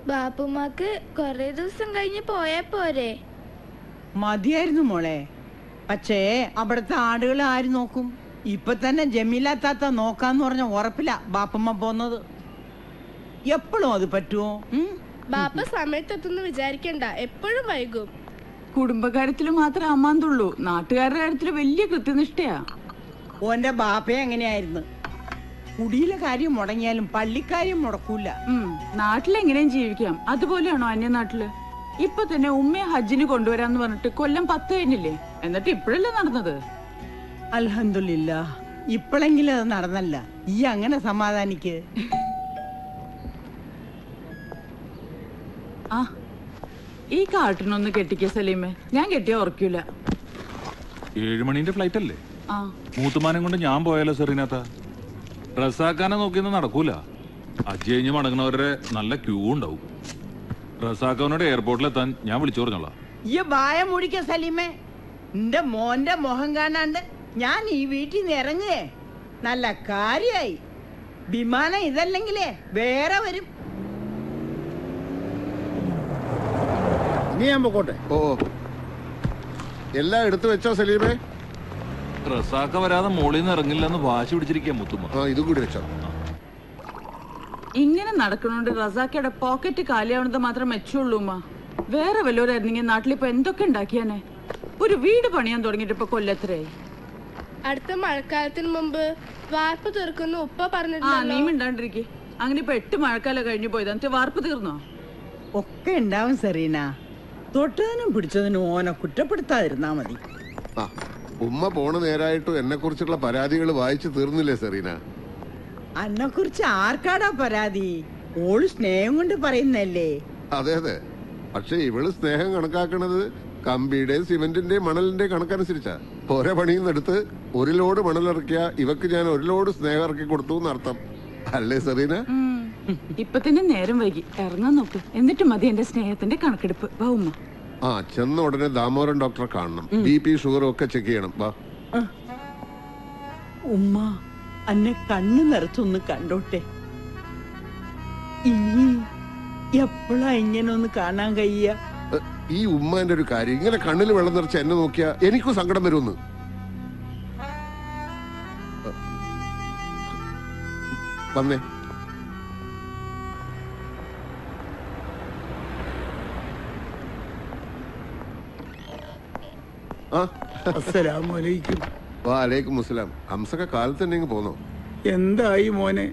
ബാപ്പുമാക്ക് കൊറേ ദിവസം കഴിഞ്ഞ് പോയാ പോരെ? മതിയായിരുന്നു മോളെ. പക്ഷേ അവിടുത്തെ ആടുകൾ ആര് നോക്കും? ഇപ്പൊ തന്നെ ജമീല താത്ത നോക്കാന്ന് പറഞ്ഞ ഉറപ്പില്ല ബാപ്പമ്മ പോന്നത്. എപ്പോഴും അത് പറ്റുമോ? ബാപ്പ സമയത്തെത്തുന്നു വിചാരിക്കണ്ട, എപ്പോഴും വൈകും. കുടുംബകാര്യത്തില് മാത്രമേ അമ്മാന്തുള്ളൂ, നാട്ടുകാരുടെ കാര്യത്തില് വലിയ കൃത്യനിഷ്ഠയാ. ഓന്റെ ബാപ്പയെ എങ്ങനെയായിരുന്നു? കുടിയിലെ കാര്യം മുടങ്ങിയാലും പള്ളിക്കാര്യം മുടക്കൂല. നാട്ടിലെങ്ങനെയും ജീവിക്കാം, അതുപോലെയാണോ അന്യനാട്ടില്? ഇപ്പൊ തന്നെ ഉമ്മയെ ഹജ്ജിന് കൊണ്ടുവരാന്ന് പറഞ്ഞിട്ട് കൊല്ലം 10 കഴിഞ്ഞില്ലേ? എന്നിട്ട് ഇപ്പോഴല്ലേ നടന്നത്? അൽഹംദുലില്ലാ, ഇപ്പോഴെങ്കിലും അത് നടന്നല്ല. ഈ അങ്ങനെ സമാധാനിക്ക്. ആ ഈ കാട്ടിനൊന്ന് കെട്ടിക്ക സലീമേ, ഞാൻ കെട്ടിയാ ഉറക്കൂല. 7 മണിന്റെ ഫ്ലൈറ്റ് അല്ലേ? മൂത്തുമാനം കൊണ്ട് ഞാൻ പോയാലോ സെറീനാത്ത? റസാക്കാനെ നോക്കിയൊന്നും നടക്കൂല. ഹജ്ജ് കഴിഞ്ഞ് മടങ്ങുന്നവരുടെ നല്ല ക്യൂ ഉണ്ടാവും. റസാഖാനോട് എയർപോർട്ടിലെത്താൻ ഞാൻ വിളിച്ചു പറഞ്ഞോളാം. ഈ വായ മുടിക്ക സലീമേ. എന്റെ മോന്റെ മുഖം കാണാണ്ട് ഞാൻ ഈ വീട്ടിൽ നിന്ന് ഇറങ്ങേ നല്ല കാര്യായി. വിമാനം ഇതല്ലെങ്കിലേ വേറെ വരും. നീ ഞാൻ പോട്ടെ. ഓ എല്ലാം എടുത്തു വെച്ചോ സലീമേ? റസാക്ക വരാതെ മോളിൽ നിന്ന് ഇറങ്ങില്ലെന്ന് വാശി പിടിച്ചിരിക്കുക മുത്തുമ്മ. ഇത് കൂടി വെച്ചോ. ഇങ്ങനെ നടക്കണോണ്ട് റസാക്കയുടെ പോക്കറ്റ് കാലിയാവണത് മാത്രം മെച്ചുള്ളൂ. വേറെ വല്ലവരായിരുന്നെങ്കിൽ നാട്ടിലിപ്പോ എന്തൊക്കെ ഉണ്ടാക്കിയാനെ. ഒരു വീട് പണിയാൻ തുടങ്ങിയിട്ട് ഇപ്പൊ കൊല്ലത്രയായി. അടുത്ത മഴക്കാലത്തിന് മുമ്പ് വാർപ്പ് തീർക്കുന്നു ഉപ്പ നീ പറഞ്ഞിട്ടുണ്ടല്ലോ. മിണ്ടാണ്ടിരിക്കെ. അങ്ങനെ ഇപ്പൊ 8 മഴക്കാലം കഴിഞ്ഞു പോയത്, എന്നിട്ട് വാർപ്പ് തീർന്നോ? ഒക്കെ ഉണ്ടാവും സെറീന. തൊട്ടതിനും പിടിച്ചതിനും ഓനെ കുറ്റപ്പെടുത്താതിരുന്നാ മതി. ഉമ്മ പോണ നേരായിട്ടും എന്നെ കുറിച്ചുള്ള പരാതികൾ വായിച്ചു തീർന്നില്ലേ സെറീന? അന്നെ കുറിച്ച് ആർക്കാടാ പരാതി? ഓള് സ്നേഹം കൊണ്ട് പറയുന്നല്ലേ. അതെ അതെ, പക്ഷെ ഇവള് സ്നേഹം കണക്കാക്കണത് കമ്പിയുടെ സിമെന്റിന്റെ മണലിന്റെ കണക്കനുസരിച്ചാ. ഓരോ പണിയിൽ നിന്നെടുത്ത് 1 ലോഡ് മണലിറക്കിയ ഇവക്ക് ഞാൻ 1 ലോഡ് സ്നേഹം ഇറക്കി കൊടുത്തു എന്നർത്ഥം അല്ലേ സെറീന? ഇപ്പൊ തന്നെ നേരം വൈകി, ഇറങ്ങാൻ നോക്ക്. എന്നിട്ട് മതി എന്റെ സ്നേഹത്തിന്റെ കണക്കെടുപ്പ്. വാ ഉമ്മ. ചെന്ന ഉടനെ ദാമോദരൻ ഡോക്ടറെ കാണണം. BP ഷുഗറും ഒക്കെ ചെക്ക് ചെയ്യണം. വാ ഉമ്മ, അന്നെ കണ്ണു നിറച്ചൊന്ന് കണ്ടോട്ടെ. ഇനി എപ്പോഴാ ഇങ്ങനെ ഒന്ന് കാണാൻ കഴിയ? ഈ ഉമ്മാന്റെ ഒരു കാര്യം, ഇങ്ങനെ കണ്ണിൽ വെള്ളം നിറച്ച് എന്നെ നോക്കിയാ എനിക്കും സങ്കടം വരുമെന്ന്. വന്നേ. വാലേക്കും അസ്സലാം. ഹംസക്ക കാലത്ത് തന്നെ ഇങ്ങ് പോന്നോ? എന്തായി മോനെ?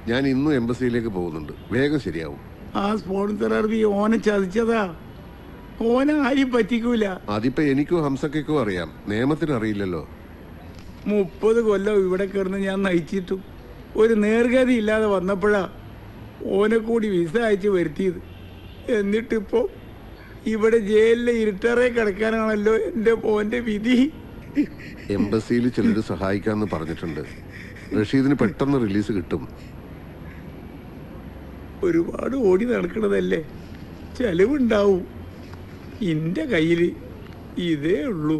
ഞാൻ ഇന്നും എംബസിയിലേക്ക് പോകുന്നുണ്ട്. വേഗം ശരിയാവും. ആ സ്പോൺസർ അറബി ഓനെ ചതിച്ചതാ. ഓനെ ആരും പറ്റിക്കൂല. അതിപ്പോ എനിക്കും ഹംസക്കും അറിയാം, നിയമത്തിന് അറിയില്ലല്ലോ. 30 കൊല്ലം ഇവിടെ കിടന്ന് ഞാൻ നയിച്ചിട്ടും ഒരു നേർഗതി ഇല്ലാതെ വന്നപ്പോഴാ ഓനെ കൂടി വിസ അയച്ച് വരുത്തിയത്. എന്നിട്ടിപ്പോ ഇവിടെ ജയിലിലെ ഇരുട്ടറേ കിടക്കാനാണല്ലോ എന്റെ മോന്റെ വിധി. എംബസിയിൽ ചിലര് സഹായിക്കാന്ന് പറഞ്ഞിട്ടുണ്ട്. റഷീദിന് പെട്ടെന്ന് റിലീസ് കിട്ടും. ഒരുപാട് ഓടി നടക്കണതല്ലേ, ചെലവുണ്ടാവും. എന്റെ കയ്യില് ഇതേ ഉള്ളൂ.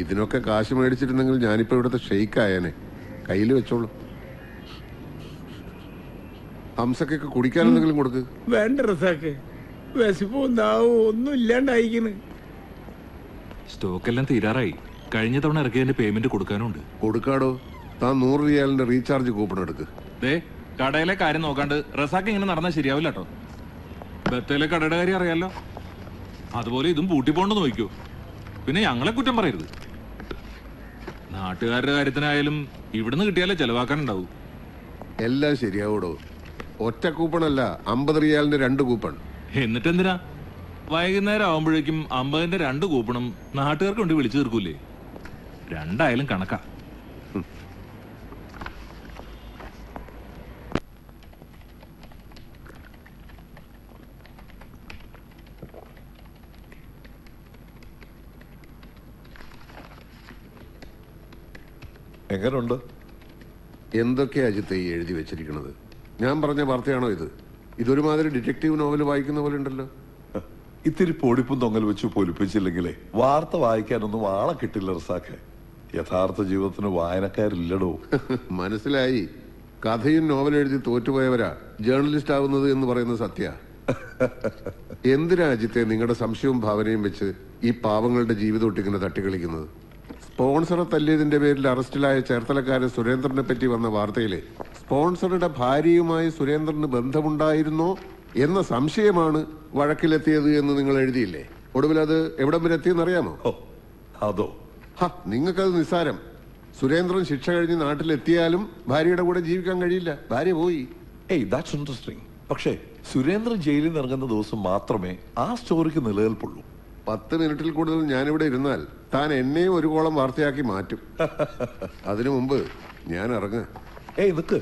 ഇതിനൊക്കെ കാശ് മേടിച്ചിരുന്നെങ്കിൽ ഞാനിപ്പോ ഇവിടുത്തെ ഷെയ്ക്ക് ആയേനെ. കയ്യിൽ വെച്ചോളൂ. ഹംസക്കൊക്കെ കുടിക്കാൻ എന്തെങ്കിലും കൊടുക്ക്. വേണ്ട റസാക്ക്, വിശപ്പോ എന്താവോ ഒന്നും ഇല്ലാണ്ടായിക്കണ്. സ്റ്റോക്ക് എല്ലാം തീരാറായി. കഴിഞ്ഞ തവണ ഇറക്കിയതിന്റെ പേയ്മെന്റ് കൊടുക്കാനുണ്ട്. കൊടുക്കാടോ. താൻ 100 റിയാലിന്റെ റീചാർജ് കൂപ്പൺ എടുക്ക്. കടയിലെ കാര്യം നോക്കാണ്ട് റസാക്ക് ഇങ്ങനെ നടന്നാൽ ശരിയാവില്ല കേട്ടോ. ബത്തേലെ കടയുടെ കാര്യം അറിയാലോ, അതുപോലെ ഇതും പൂട്ടിപ്പോണ്ടെന്ന് നോക്കൂ. പിന്നെ ഞങ്ങളെ കുറ്റം പറയരുത്. നാട്ടുകാരുടെ കാര്യത്തിനായാലും ഇവിടുന്ന് കിട്ടിയാലേ ചെലവാക്കാനുണ്ടാവും. എല്ലാം ശരിയാവൂടോ. ഒറ്റ കൂപ്പണല്ല, 50 റിയാലിന്റെ 2 കൂപ്പൺ. എന്നിട്ടെന്തിനാ വൈകുന്നേരം ആവുമ്പോഴേക്കും 50ന്റെ 2 കൂപ്പണും നാട്ടുകാർക്ക് കൊണ്ട് വിളിച്ചു തീർക്കൂലേ? രണ്ടായാലും കണക്കാ. എങ്ങനുണ്ട്? എന്തൊക്കെയാ അജിത്ത് ഈ എഴുതി വെച്ചിരിക്കുന്നത്? ഞാൻ പറഞ്ഞ വാർത്തയാണോ ഇത്? ഇതൊരുമാതിരി ഡിറ്റക്റ്റീവ് നോവൽ വായിക്കുന്ന പോലെ ഉണ്ടല്ലോ. ഇത്തിരി പൊടിപ്പും തൊങ്ങൽ വെച്ച് പൊലിപ്പിച്ചില്ലെങ്കിലേ വാർത്ത വായിക്കാനൊന്നും ആളെ കിട്ടില്ല റസാഖെ. യഥാർത്ഥ ജീവിതത്തിന് വായനക്കാരില്ലടോ. മനസ്സിലായി. കഥയും നോവൽ എഴുതി തോറ്റുപോയവരാ ജേർണലിസ്റ്റ് ആവുന്നത് എന്ന് പറയുന്നത് സത്യ. എന്തിനാ അജിത്തെ നിങ്ങളുടെ സംശയവും ഭാവനയും വെച്ച് ഈ പാവങ്ങളുടെ ജീവിതം ഒട്ടിങ്ങനെ തട്ടിക്കളിക്കുന്നത്? സ്പോൺസറെ തല്ലിയതിന്റെ പേരിൽ അറസ്റ്റിലായ ചേർത്തലക്കാരൻ സുരേന്ദ്രനെ പറ്റി വന്ന വാർത്തയിലെ സ്പോൺസറുടെ ഭാര്യയുമായി സുരേന്ദ്രന് ബന്ധമുണ്ടായിരുന്നോ എന്ന സംശയമാണ് വഴക്കിലെത്തിയത് എന്ന് നിങ്ങൾ എഴുതിയില്ലേ? ഒടുവിൽ അത് എവിടം വരെ എത്തിയെന്നറിയാമോ? അതോ നിങ്ങൾക്കത് നിസ്സാരം. സുരേന്ദ്രൻ ശിക്ഷ കഴിഞ്ഞ് നാട്ടിലെത്തിയാലും ഭാര്യയുടെ കൂടെ ജീവിക്കാൻ കഴിയില്ല. ഭാര്യ പോയി. That's interesting. പക്ഷേ സുരേന്ദ്രൻ ജയിലിൽ നിന്ന് ഇറങ്ങുന്ന ദിവസം മാത്രമേ ആ സ്റ്റോറിക്ക് നിലനിൽപ്പുള്ളൂ. 10 മിനിറ്റിൽ കൂടുതൽ ഞാനിവിടെ ഇരുന്നാൽ താൻ എന്നെയും ഒരു കോളം വാർത്തയാക്കി മാറ്റും. അതിനു മുമ്പ് ഞാൻ ഇറങ്ങാം. നിക്ക്,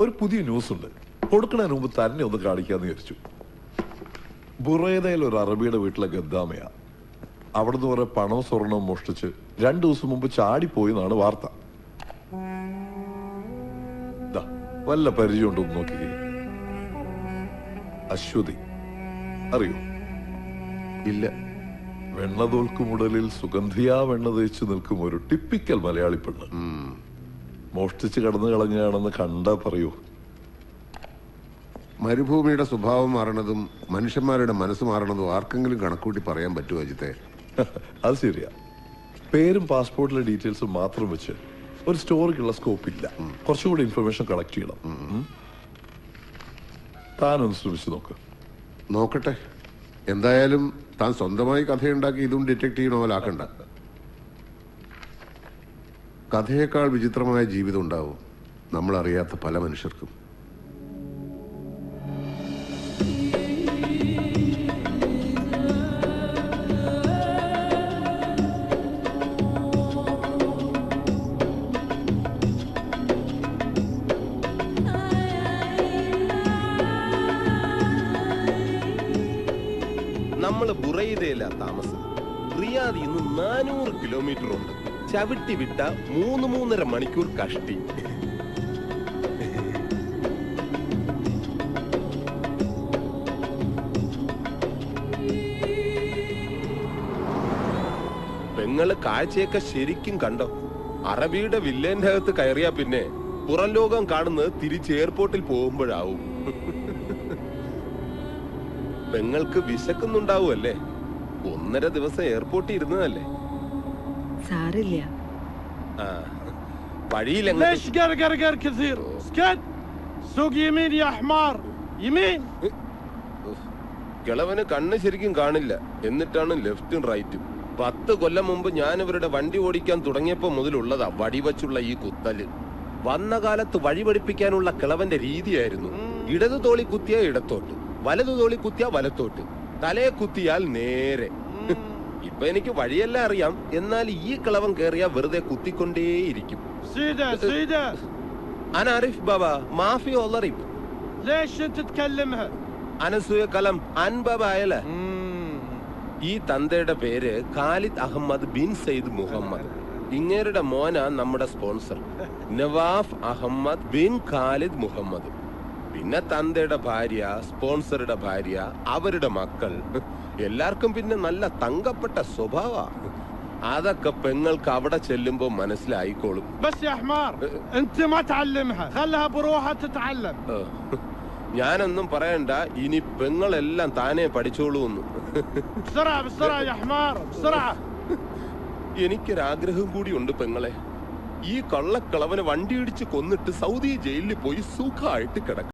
ഒരു പുതിയ ന്യൂസ് ഉണ്ട്. കൊടുക്കുന്നതിന് മുമ്പ് തന്നെ ഒന്ന് കാണിക്കാന്ന് വിചാരിച്ചു. ബുറൈദയിൽ ഒരു അറബിയുടെ വീട്ടിലെ ഗദ്ദാമയാ. അവിടുന്ന് കുറെ പണവും സ്വർണവും മോഷ്ടിച്ച് 2 ദിവസം മുമ്പ് ചാടിപ്പോയി എന്നാണ് വാർത്ത. വല്ല പരിചയമുണ്ടോ നോക്കിക്കേ. അശ്വതി അറിയോ? ഇല്ല. വെണ്ണതോൽക്കുമുടലിൽ സുഗന്ധിയാ വെണ്ണ തേച്ച് നിൽക്കും ഒരു ടിപ്പിക്കൽ മലയാളി പെണ്ണ്. മോഷ്ടിച്ച് കടന്നു കളഞ്ഞാണെന്ന് കണ്ടാ പറയൂ. മരുഭൂമിയുടെ സ്വഭാവം മാറണതും മനുഷ്യന്മാരുടെ മനസ്സ് മാറണതും ആർക്കെങ്കിലും കണക്കൂട്ടി പറയാൻ പറ്റുമോ അജിത്തെ? അത് ശരിയാ. പേരും പാസ്പോർട്ടിലെ ഡീറ്റെയിൽസും മാത്രം വെച്ച് ഒരു സ്റ്റോറിക്കുള്ള സ്കോപ്പ് ഇല്ല. കുറച്ചുകൂടി ഇൻഫർമേഷൻ കളക്ട് ചെയ്യണം. താനൊന്ന് ശ്രമിച്ചു നോക്കട്ടെ. എന്തായാലും താൻ സ്വന്തമായി കഥയുണ്ടാക്കി ഇതും ഡിറ്റക്റ്റീവ് നോവലാക്കണ്ട. കഥയേക്കാൾ വിചിത്രമായ ജീവിതം ഉണ്ടാവും നമ്മൾ അറിയാത്ത പല മനുഷ്യർക്കും. നമ്മള് ബുറൈദയില താമസം. റിയാദിൽ നിന്ന് 400 കിലോമീറ്റർ ഉണ്ട്. ചവിട്ടി വിട്ട 3-3.5 മണിക്കൂർ കഷ്ടി. പെങ്ങള് കാഴ്ചയൊക്കെ ശരിക്കും കണ്ടോ? അറബിയുടെ വില്ലേന്റെ അകത്ത് കയറിയാ പിന്നെ പുറം ലോകം കാണുന്നത് തിരിച്ച് എയർപോർട്ടിൽ പോകുമ്പോഴാവും. പെങ്ങൾക്ക് വിശക്കുന്നുണ്ടാവുമല്ലേ? 1.5 ദിവസം എയർപോർട്ടിൽ ഇരുന്നതല്ലേ? സാരില്ല. വഴിയിൽ കിളവന് കണ്ണ് ശരിക്കും കാണില്ല. എന്നിട്ടാണ് ലെഫ്റ്റും റൈറ്റും. 10 കൊല്ലം മുമ്പ് ഞാൻ ഇവരുടെ വണ്ടി ഓടിക്കാൻ തുടങ്ങിയപ്പോ മുതലുള്ളതാ വടിവച്ചുള്ള ഈ കുത്തല്. വന്ന കാലത്ത് വഴി പഠിപ്പിക്കാനുള്ള കിളവന്റെ രീതിയായിരുന്നു. ഇടതു തോളി കുത്തിയ ഇടത്തോട്ട്, വലതു തോളി കുത്തിയ വലത്തോട്ട്, തലയെ കുത്തിയാൽ നേരെ. ഇപ്പൊ എനിക്ക് വഴിയെല്ലാം അറിയാം. എന്നാൽ ഈ കിളവൻ കേറിയാ വെറുതെ കുത്തിക്കൊണ്ടേയിരിക്കും. അനാരിഫ് ബാബ മാഫി ഒളറിപ്പ് അനസൂയ കലം അൻബാബ അയല. ഈ തന്തയുടെ പേര് Khalid Ahmed bin Sayyid Muhammad. ഇങ്ങേരുടെ മോന നമ്മുടെ sponsor Nawaf Ahmed bin Khalid Muhammad. പിന്നെ തന്തയുടെ ഭാര്യ, സ്പോൺസറുടെ ഭാര്യ, അവരുടെ മക്കൾ. എല്ലാവർക്കും പിന്നെ നല്ല തങ്കപ്പെട്ട സ്വഭാവ. അതൊക്കെ പെങ്ങൾക്ക് അവിടെ ചെല്ലുമ്പോ മനസ്സിലായിക്കോളും. ഞാനൊന്നും പറയണ്ട, ഇനി പെങ്ങളെല്ലാം താനേ പഠിച്ചോളൂന്ന്. എനിക്കൊരാഗ്രഹം കൂടിയുണ്ട് പെങ്ങളെ. ഈ കള്ളക്കളവനെ വണ്ടി ഇടിച്ച് കൊന്നിട്ട് സൗദി ജയിലിൽ പോയി സുഖമായിട്ട് കിടക്കും.